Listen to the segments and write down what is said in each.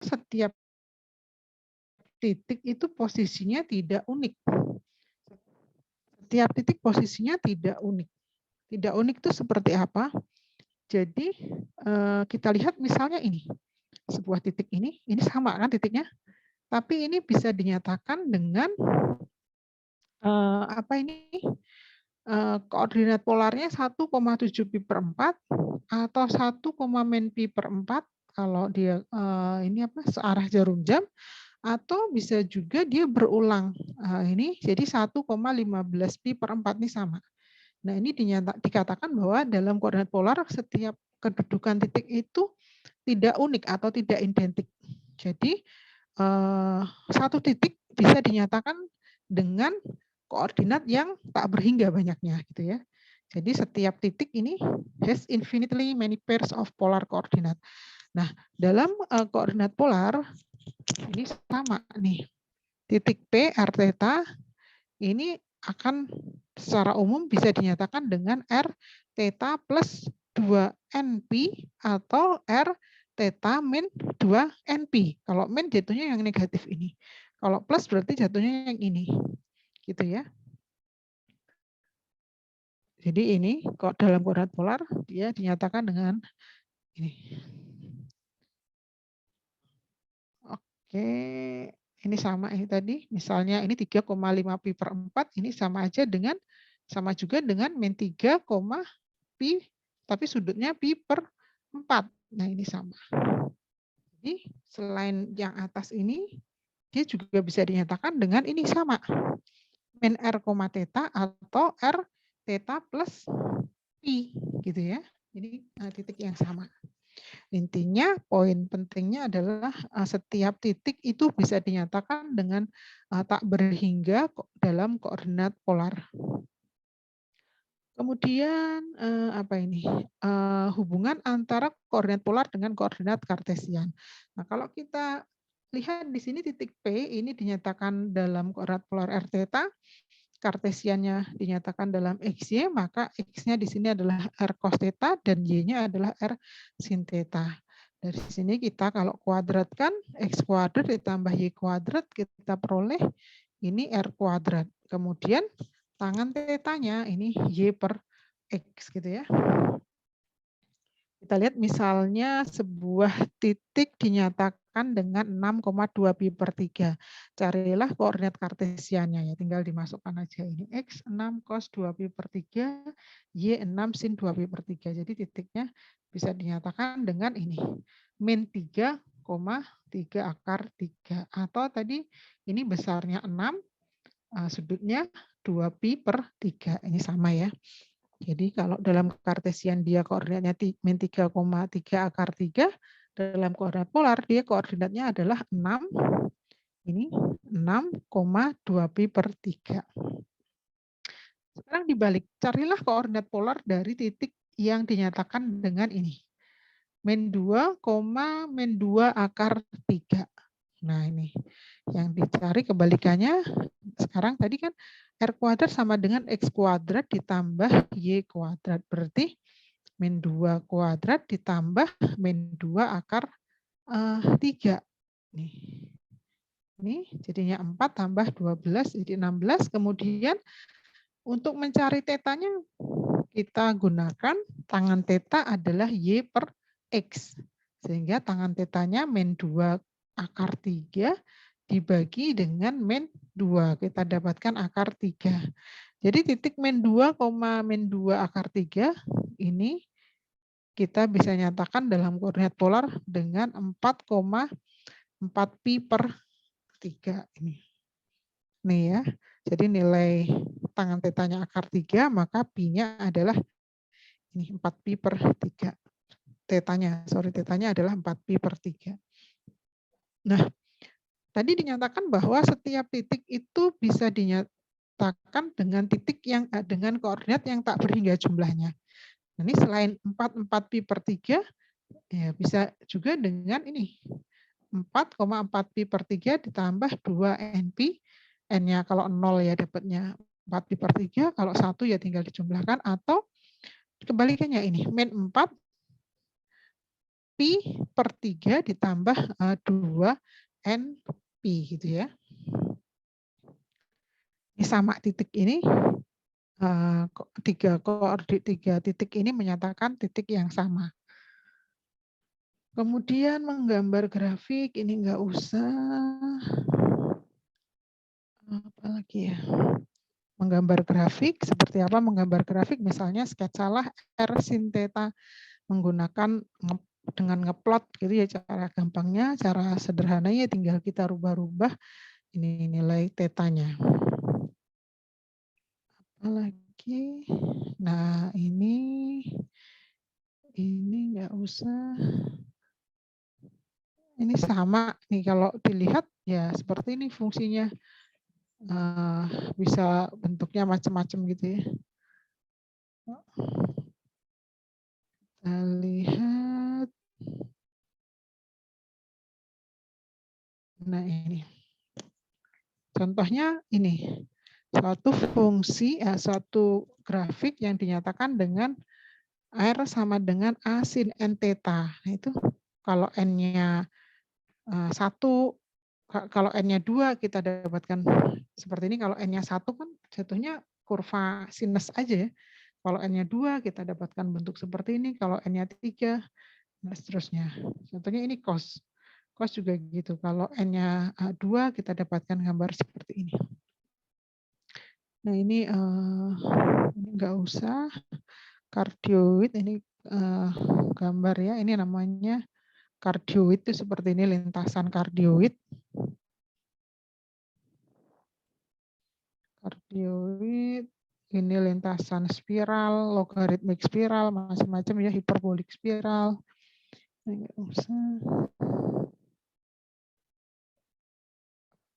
setiap titik itu posisinya tidak unik. Setiap titik posisinya tidak unik. Tidak unik itu seperti apa? Jadi kita lihat misalnya ini, sebuah titik ini sama kan titiknya, tapi ini bisa dinyatakan dengan apa ini, koordinat polarnya 1,7 pi per 4 atau 1, men pi per 4 kalau dia ini apa searah jarum jam, atau bisa juga dia berulang. Ini jadi 1,15 pi per 4 ini sama. Nah, ini dikatakan bahwa dalam koordinat polar setiap kedudukan titik itu tidak unik atau tidak identik. Jadi satu titik bisa dinyatakan dengan koordinat yang tak berhingga banyaknya gitu ya. Jadi setiap titik ini has infinitely many pairs of polar coordinate. Nah, dalam koordinat polar ini sama nih. Titik P r theta ini akan secara umum bisa dinyatakan dengan r theta plus 2np atau r theta min 2np. Kalau min jatuhnya yang negatif ini. Kalau plus berarti jatuhnya yang ini. Gitu ya. Jadi ini kok dalam koordinat polar dia dinyatakan dengan ini. Oke, ini sama ini tadi. Misalnya ini 3,5 pi per 4 ini sama juga dengan min 3, pi tapi sudutnya pi per 4. Nah, ini sama. Jadi selain yang atas ini dia juga bisa dinyatakan dengan ini sama. Min r, theta atau r theta plus pi gitu ya. Jadi titik yang sama. Intinya poin pentingnya adalah setiap titik itu bisa dinyatakan dengan tak berhingga dalam koordinat polar. Kemudian apa ini? Hubungan antara koordinat polar dengan koordinat kartesian. Nah, kalau kita lihat di sini titik P ini dinyatakan dalam koordinat polar r theta, kartesiannya dinyatakan dalam XY, maka X-nya di sini adalah R cos theta dan Y-nya adalah R sin theta. Dari sini kita kalau kuadratkan X kuadrat ditambah Y kuadrat, kita peroleh ini R kuadrat. Kemudian tangan tetanya ini Y per X gitu ya. Kita lihat misalnya sebuah titik dinyatakan dengan 6,2 pi per 3. Carilah koordinat kartesiannya ya, tinggal dimasukkan aja ini. X 6 cos 2 pi per 3, Y 6 sin 2 pi per 3. Jadi titiknya bisa dinyatakan dengan ini. Min 3, 3 akar 3. Atau tadi ini besarnya 6, sudutnya 2 pi per 3. Ini sama ya. Jadi kalau dalam kartesian dia koordinatnya min 3,3 akar 3, dalam koordinat polar dia koordinatnya adalah 6, ini 6,2 pi per 3. Sekarang dibalik, carilah koordinat polar dari titik yang dinyatakan dengan ini. Min 2, min 2 akar 3. Nah ini yang dicari kebalikannya. Sekarang tadi kan R kuadrat sama dengan X kuadrat ditambah Y kuadrat. Berarti min 2 kuadrat ditambah min 2 akar 3. Ini jadinya 4 tambah 12 jadi 16. Kemudian untuk mencari tetanya kita gunakan tangan teta adalah Y per X. Sehingga tangan tetanya min 2 akar 3 dibagi dengan min 2. Kita dapatkan akar 3. Jadi titik min 2, min 2 akar 3 ini kita bisa nyatakan dalam koordinat polar dengan 4,4 pi per 3 ini. Nih ya. Jadi nilai tangan tetanya akar 3, maka pi-nya adalah ini 4 pi per 3. Tetanya adalah 4 pi per 3. Nah, tadi dinyatakan bahwa setiap titik itu bisa dinyatakan dengan titik yang dengan koordinat yang tak berhingga jumlahnya. Ini selain 4 pi per 3, ya bisa juga dengan ini. 4,4 pi per 3 ditambah 2 NP. N-nya kalau 0 ya dapatnya 4 pi per 3, kalau 1 ya tinggal dijumlahkan, atau kebalikannya ini, min 4 pi per 3 ditambah 2 N pi gitu ya. Ini sama titik ini, tiga titik ini menyatakan titik yang sama. Kemudian menggambar grafik, ini nggak usah. Apalagi ya? Menggambar grafik, seperti apa menggambar grafik? Misalnya sketsalah R sin theta menggunakan dengan ngeplot gitu ya cara gampangnya, cara sederhananya tinggal kita rubah-rubah ini nilai tetanya. Apalagi, nah ini nggak usah. Ini sama nih kalau dilihat ya seperti ini fungsinya. Bisa bentuknya macam-macam gitu ya. Kita lihat. Nah ini. Contohnya ini. Suatu fungsi, suatu grafik yang dinyatakan dengan R sama dengan A sin N theta. Nah itu kalau N-nya 1, kalau N-nya 2 kita dapatkan seperti ini. Kalau N-nya 1 kan jatuhnya kurva sinus aja ya. Kalau N-nya 2 kita dapatkan bentuk seperti ini. Kalau N-nya 3, dan seterusnya. Contohnya ini cos. Cos juga gitu. Kalau N-nya 2 kita dapatkan gambar seperti ini. Nah ini nggak usah. Kardioid ini gambar ya. Ini namanya kardioid itu seperti ini, lintasan kardioid. Kardioid, ini lintasan spiral, logaritmik spiral, macam-macam ya, hiperbolik spiral. Nggak usah.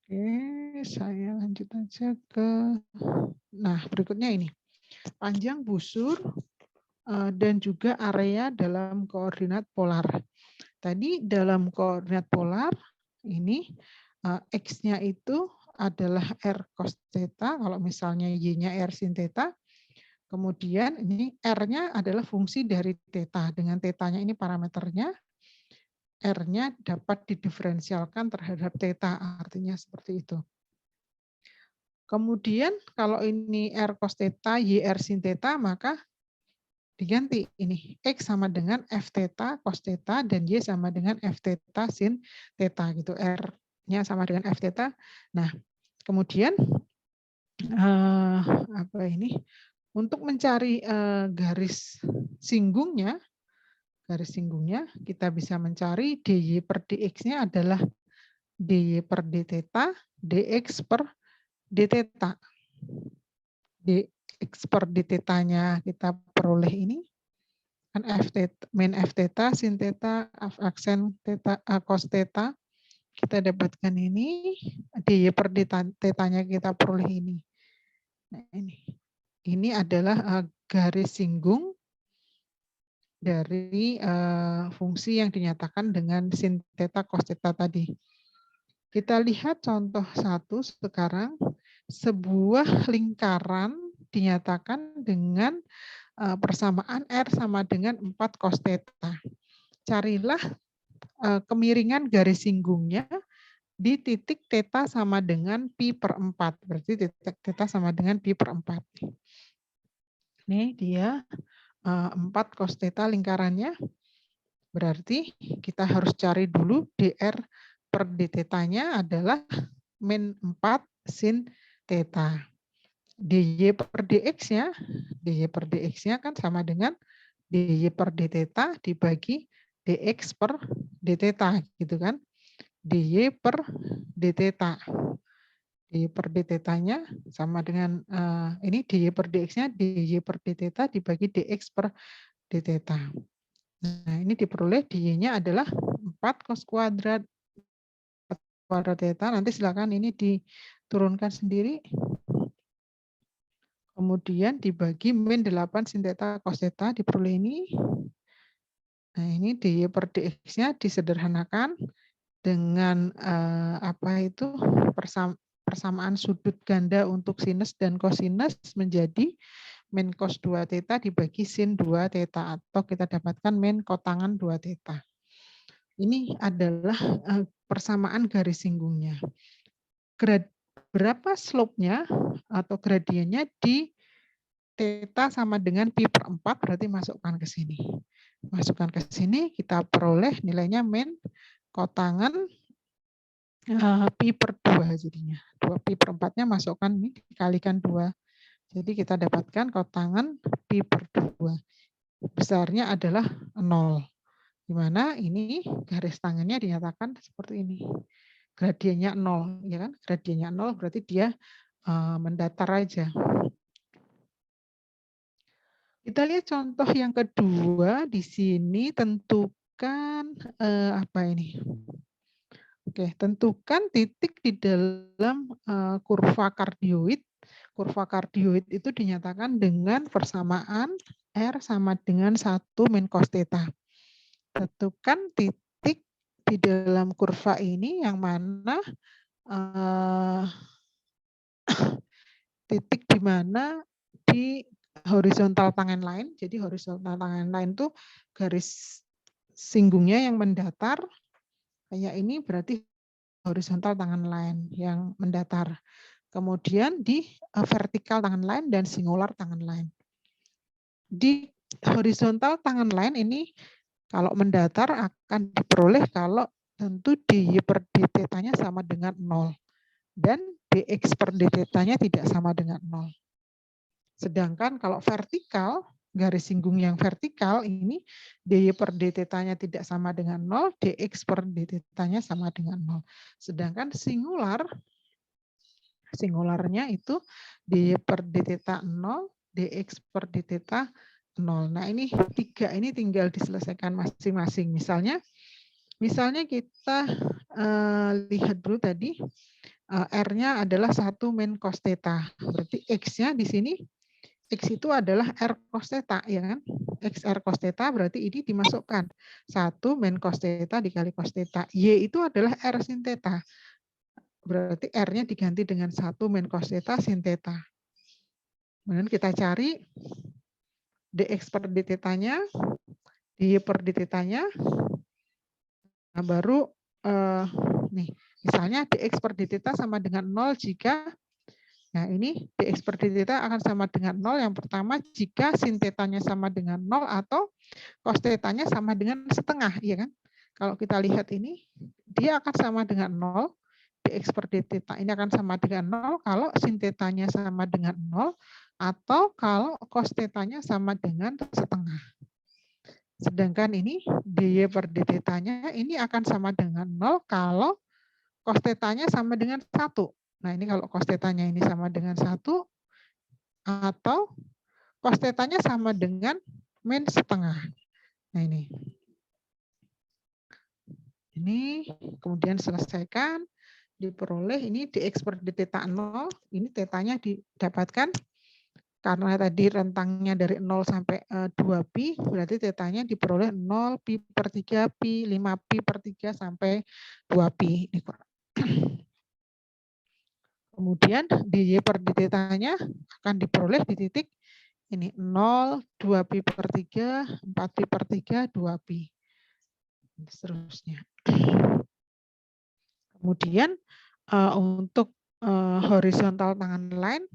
Oke, saya lanjut aja ke, nah berikutnya ini. Panjang busur dan juga area dalam koordinat polar. Tadi dalam koordinat polar, ini X-nya itu adalah R cos theta, kalau misalnya Y-nya R sin theta. Kemudian ini R-nya adalah fungsi dari theta. Dengan theta-nya ini parameternya, R-nya dapat didiferensialkan terhadap theta, artinya seperti itu. Kemudian kalau ini R cos theta, Y R sin theta, maka diganti ini. X sama dengan F theta cos theta dan Y sama dengan F theta sin theta gitu. R-nya sama dengan F theta. Nah, kemudian apa ini? Untuk mencari garis singgungnya kita bisa mencari dy per dx-nya adalah dy per d theta, dx per d theta. Dx per d theta-nya kita peroleh ini kan f theta, min f theta, sin theta, f aksen theta, cos theta. Kita dapatkan ini, dy per d theta-nya kita peroleh ini. Nah, ini adalah garis singgung dari fungsi yang dinyatakan dengan sin theta cos theta tadi. Kita lihat contoh 1 sekarang, sebuah lingkaran dinyatakan dengan persamaan R sama dengan 4 cos theta. Carilah kemiringan garis singgungnya di titik theta sama dengan pi per 4. Berarti titik theta sama dengan pi per 4. Ini dia 4 cos theta lingkarannya. Berarti kita harus cari dulu dr per d theta-nya adalah min 4 sin theta. dy per dx-nya, kan sama dengan dy per d theta dibagi dx per d theta gitu kan. dy per d theta. dy per d theta-nya sama dengan ini dy per dx-nya dy per d theta dibagi dx per d theta. Nah, ini diperoleh dy-nya adalah 4 cos kuadrat theta. Nanti silakan ini diturunkan sendiri. Kemudian dibagi min 8 sin theta cos theta diperoleh ini. Nah, ini dy per dx-nya disederhanakan dengan apa itu persamaan sudut ganda untuk sinus dan kosinus menjadi min cos 2 theta dibagi sin 2 theta atau kita dapatkan min kotangan 2 theta. Ini adalah persamaan garis singgungnya. Berapa slope-nya atau gradiennya di theta sama dengan pi per 4, berarti masukkan ke sini. Masukkan ke sini, kita peroleh nilainya min kotangan pi per 2 jadinya. 2 pi per 4-nya masukkan ini, dikalikan 2. Jadi kita dapatkan kotangan pi per 2. Besarnya adalah 0. Di mana ini garis tangannya dinyatakan seperti ini. Gradiennya 0, ya kan? Gradiennya 0 berarti dia mendatar aja. Kita lihat contoh yang kedua di sini, tentukan apa ini? Oke, tentukan titik di dalam kurva kardioid. Kurva kardioid itu dinyatakan dengan persamaan R sama dengan 1 min cos theta. Tentukan titik di dalam kurva ini yang mana titik di mana di horizontal tangan lain. Jadi horizontal tangan lain itu garis singgungnya yang mendatar. Kayak ini berarti horizontal tangan lain yang mendatar. Kemudian di vertikal tangan lain dan singular tangan lain. Di horizontal tangan lain ini kalau mendatar akan diperoleh kalau tentu dy per d theta-nya sama dengan 0 dan dx per d theta-nya tidak sama dengan 0. Sedangkan kalau vertikal, garis singgung yang vertikal ini dy per d theta-nya tidak sama dengan 0, dx per d theta-nya sama dengan 0. Sedangkan singularnya itu dy per d theta 0, dx per d theta 0. Nah, ini 3 ini tinggal diselesaikan masing-masing. Misalnya kita lihat dulu tadi R-nya adalah 1 min cos theta. Berarti X-nya di sini X itu adalah R cos theta, ya kan? X R cos theta berarti ini dimasukkan 1 min cos theta dikali cos theta. Y itu adalah R sin theta. Berarti R-nya diganti dengan 1 min cos theta sin theta. Kemudian kita cari dx per d theta-nya, dy per d theta-nya. Nah, baru nih, misalnya dx per d theta sama dengan 0 jika nah ini dx per d theta akan sama dengan 0 yang pertama jika sin theta-nya sama dengan 0 atau cos theta-nya sama dengan setengah, ya kan? Kalau kita lihat ini, dia akan sama dengan 0, dx per d theta ini akan sama dengan 0 kalau sin theta-nya sama dengan 0 atau kalau cos theta-nya sama dengan setengah. Sedangkan ini dy per d theta-nya ini akan sama dengan 0 kalau cos theta-nya sama dengan 1. Nah, ini kalau cos theta-nya ini sama dengan 1 atau cos theta-nya sama dengan min setengah. Nah, ini. Ini kemudian selesaikan, diperoleh ini dx per d theta 0, ini theta-nya didapatkan karena tadi rentangnya dari 0 sampai 2pi, berarti theta-nya diperoleh 0 pi per 3 pi, 5 pi per 3 sampai 2pi. Kemudian dy per d theta-nya akan diperoleh di titik ini 0, 2 pi per 3, 4 pi per 3, 2 pi. Seterusnya. Kemudian untuk horizontal tangan lain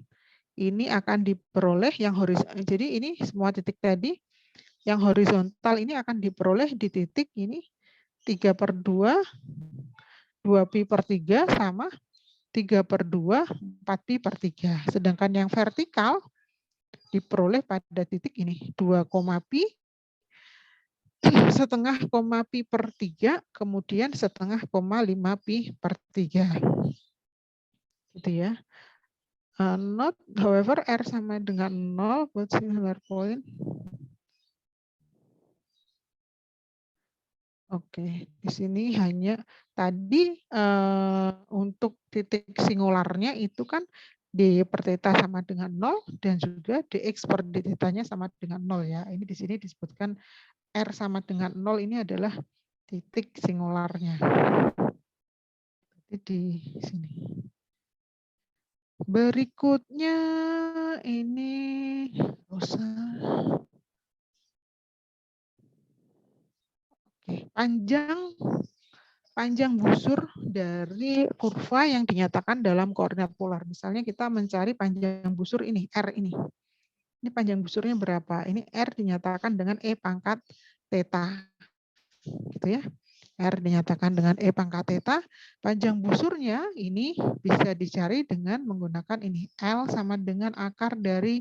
ini akan diperoleh yang horizontal. Jadi ini semua titik tadi yang horizontal ini akan diperoleh di titik ini 3 per 2, 2 pi per 3 sama 3 per 2, 4 pi per 3. Sedangkan yang vertikal diperoleh pada titik ini 2, pi, setengah koma pi per 3, kemudian setengah koma 5 pi per 3. Gitu ya. Not, however, R sama dengan 0 buat singular point. Oke, di sini hanya tadi untuk titik singularnya itu kan dy per theta sama dengan 0 dan juga dx per d theta-nya sama dengan 0 ya. Ini di sini disebutkan R sama dengan 0 ini adalah titik singularnya. Jadi di sini. Berikutnya ini usah. Oke, panjang busur dari kurva yang dinyatakan dalam koordinat polar. Misalnya kita mencari panjang busur ini, R ini. Ini panjang busurnya berapa? Ini R dinyatakan dengan E pangkat theta. Gitu ya. R dinyatakan dengan E pangkat theta. Panjang busurnya ini bisa dicari dengan menggunakan ini. L sama dengan akar dari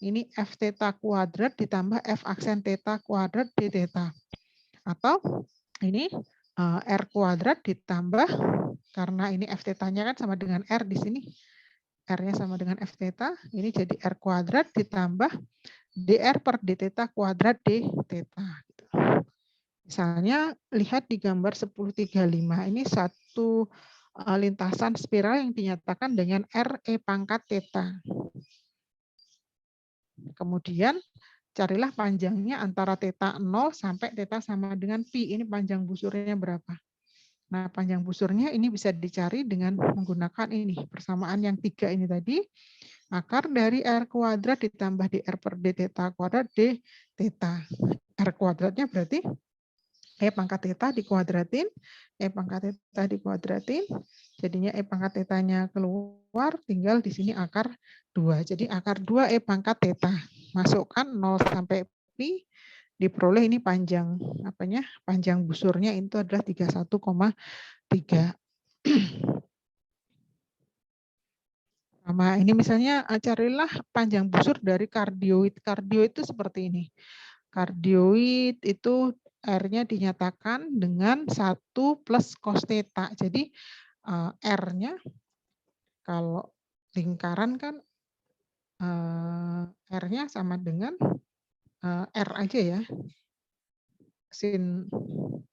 ini F theta kuadrat ditambah F aksen theta kuadrat D theta. Atau ini R kuadrat ditambah, karena ini F theta-nya kan sama dengan R di sini. R-nya sama dengan F theta, ini jadi R kuadrat ditambah DR per D theta kuadrat D theta. Misalnya lihat di gambar 1035, ini satu lintasan spiral yang dinyatakan dengan R E pangkat theta. Kemudian carilah panjangnya antara theta 0 sampai theta sama dengan pi. Ini panjang busurnya berapa? Nah, panjang busurnya ini bisa dicari dengan menggunakan ini, persamaan yang 3 ini tadi. Akar dari R kuadrat ditambah DR per D theta kuadrat D theta. R kuadratnya berarti E pangkat theta dikuadratin, E pangkat theta dikuadratin, jadinya E pangkat theta-nya keluar, tinggal di sini akar 2. Jadi akar 2 E pangkat theta. Masukkan 0 sampai pi, diperoleh ini panjang panjang busurnya itu adalah 31,3. Sama ini misalnya carilah panjang busur dari kardioid. Kardioid itu seperti ini. Kardioid itu R-nya dinyatakan dengan 1 plus cos theta. Jadi R-nya kalau lingkaran kan R-nya sama dengan R aja ya. Sin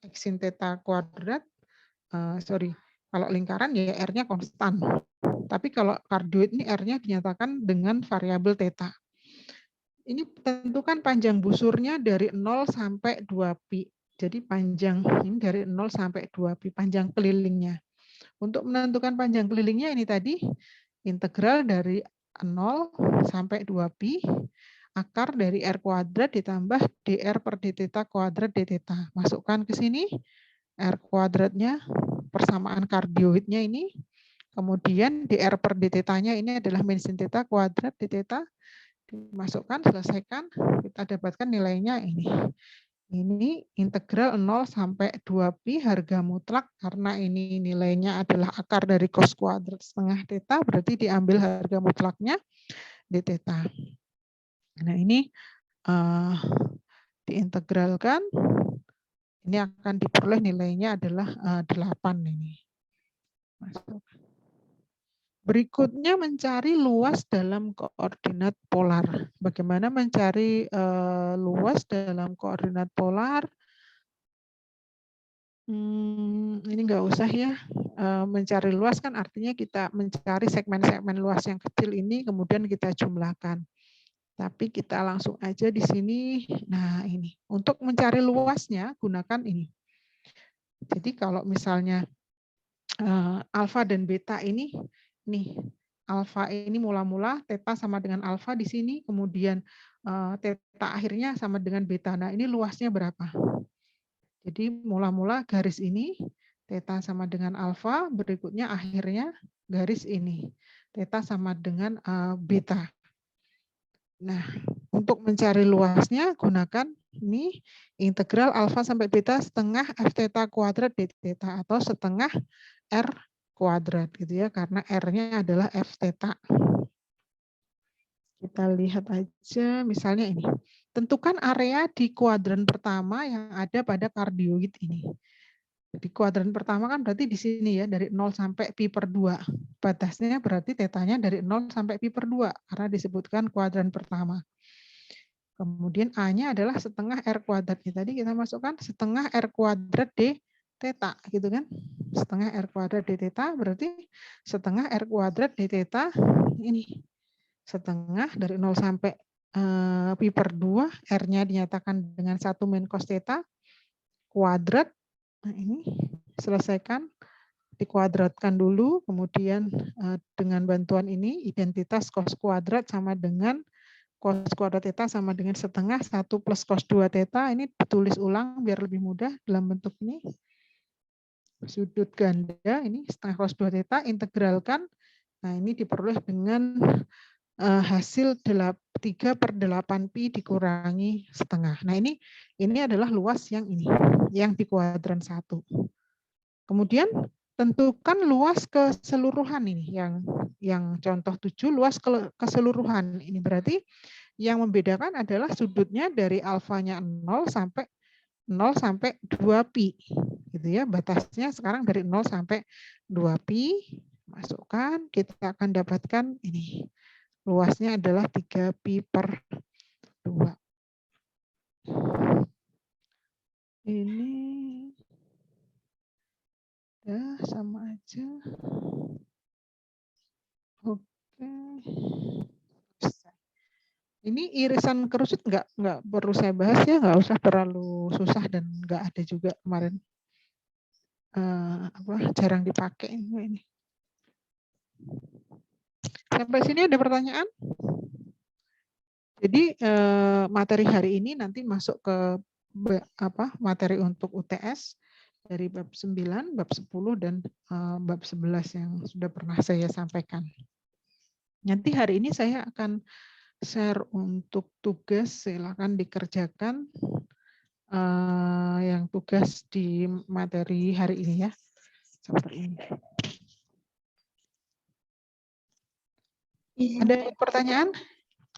X sin theta kuadrat, kalau lingkaran ya R-nya konstan. Tapi kalau kardioid ini R-nya dinyatakan dengan variabel theta. Ini tentukan panjang busurnya dari 0 sampai 2 pi. Jadi panjang ini dari 0 sampai 2 pi, panjang kelilingnya. Untuk menentukan panjang kelilingnya ini tadi integral dari 0 sampai 2 pi akar dari R kuadrat ditambah DR per D theta kuadrat D theta. Masukkan ke sini R kuadratnya, persamaan kardioidnya ini. Kemudian DR per D theta-nya ini adalah min sin theta kuadrat D theta. Dimasukkan, selesaikan, kita dapatkan nilainya ini. Ini integral 0 sampai 2 pi harga mutlak, karena ini nilainya adalah akar dari cos kuadrat setengah theta, berarti diambil harga mutlaknya d theta. Nah ini diintegralkan, ini akan diperoleh nilainya adalah 8 ini. Masuk. Berikutnya mencari luas dalam koordinat polar. Bagaimana mencari luas dalam koordinat polar? Ini nggak usah ya. Mencari luas kan artinya kita mencari segmen-segmen luas yang kecil ini, kemudian kita jumlahkan. Tapi kita langsung aja di sini. Nah ini, untuk mencari luasnya gunakan ini. Jadi kalau misalnya alfa dan beta ini, nih alfa ini mula-mula theta sama dengan alfa di sini, kemudian theta akhirnya sama dengan beta. Nah ini luasnya berapa? Jadi mula-mula garis ini theta sama dengan alfa, berikutnya akhirnya garis ini theta sama dengan beta. Nah untuk mencari luasnya gunakan ini integral alfa sampai beta setengah f theta kuadrat d theta atau setengah R kuadrat gitu ya, karena R-nya adalah F theta. Kita lihat aja misalnya ini. Tentukan area di kuadran pertama yang ada pada kardioid ini. Di kuadran pertama kan berarti di sini ya, dari 0 sampai pi per 2. Batasnya berarti tetanya dari 0 sampai pi per 2, karena disebutkan kuadran pertama. Kemudian A-nya adalah setengah R kuadrat. Tadi kita masukkan setengah R kuadrat D theta gitu kan, setengah R kuadrat D theta berarti setengah R kuadrat D theta ini setengah dari 0 sampai pi per 2, R-nya dinyatakan dengan 1 min cos theta kuadrat. Nah ini selesaikan, dikuadratkan dulu, kemudian dengan bantuan ini identitas cos kuadrat sama dengan cos kuadrat theta sama dengan setengah 1 plus cos 2 theta. Ini ditulis ulang biar lebih mudah dalam bentuk ini. Sudut ganda ini setengah cos 2 theta, integralkan. Nah, ini diperoleh dengan hasil 3/8 pi dikurangi setengah. Nah, ini adalah luas yang ini, yang di kuadran 1. Kemudian tentukan luas keseluruhan ini, yang contoh 7 luas keseluruhan. Ini berarti yang membedakan adalah sudutnya dari alfanya 0 sampai 2 pi. Gitu ya, batasnya sekarang dari 0 sampai 2 pi. Masukkan, kita akan dapatkan ini. Luasnya adalah 3 pi per 2. Ini ya sama aja. Oke. Ini irisan kerucut nggak perlu saya bahas ya, nggak usah terlalu susah dan nggak ada juga kemarin jarang dipakai ini. Sampai sini ada pertanyaan? Jadi materi hari ini nanti masuk ke materi untuk UTS dari bab 9, bab 10 dan bab 11 yang sudah pernah saya sampaikan. Nanti hari ini saya akan share untuk tugas, silakan dikerjakan yang tugas di materi hari ini ya. Seperti ini. Ada pertanyaan?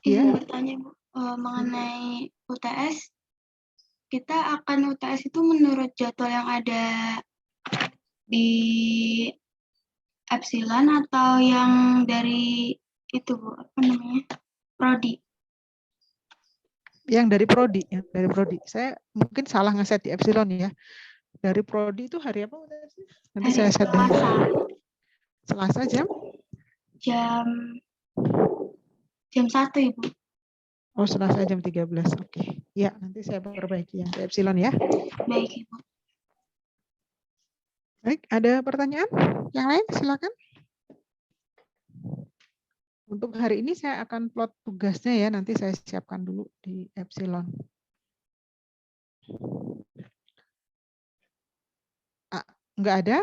Izin bertanya Bu, mengenai UTS, kita akan UTS itu menurut jadwal yang ada di Epsilon atau yang dari itu Bu, apa namanya, Prodi? Yang dari Prodi, Saya mungkin salah ngeset di Epsilon ya. Dari Prodi itu hari apa? Nanti saya set dulu. Selasa jam 1 Ibu. Oh, Selasa jam 13. Oke. Ya, nanti saya perbaiki yang di Epsilon ya. Baik Ibu. Baik, ada pertanyaan? Yang lain silakan. Untuk hari ini saya akan plot tugasnya ya, nanti saya siapkan dulu di Epsilon. Enggak ada?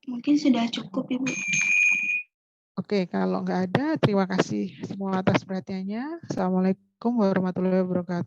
Mungkin sudah cukup Ibu. Oke, kalau enggak ada, terima kasih semua atas perhatiannya. Assalamualaikum warahmatullahi wabarakatuh.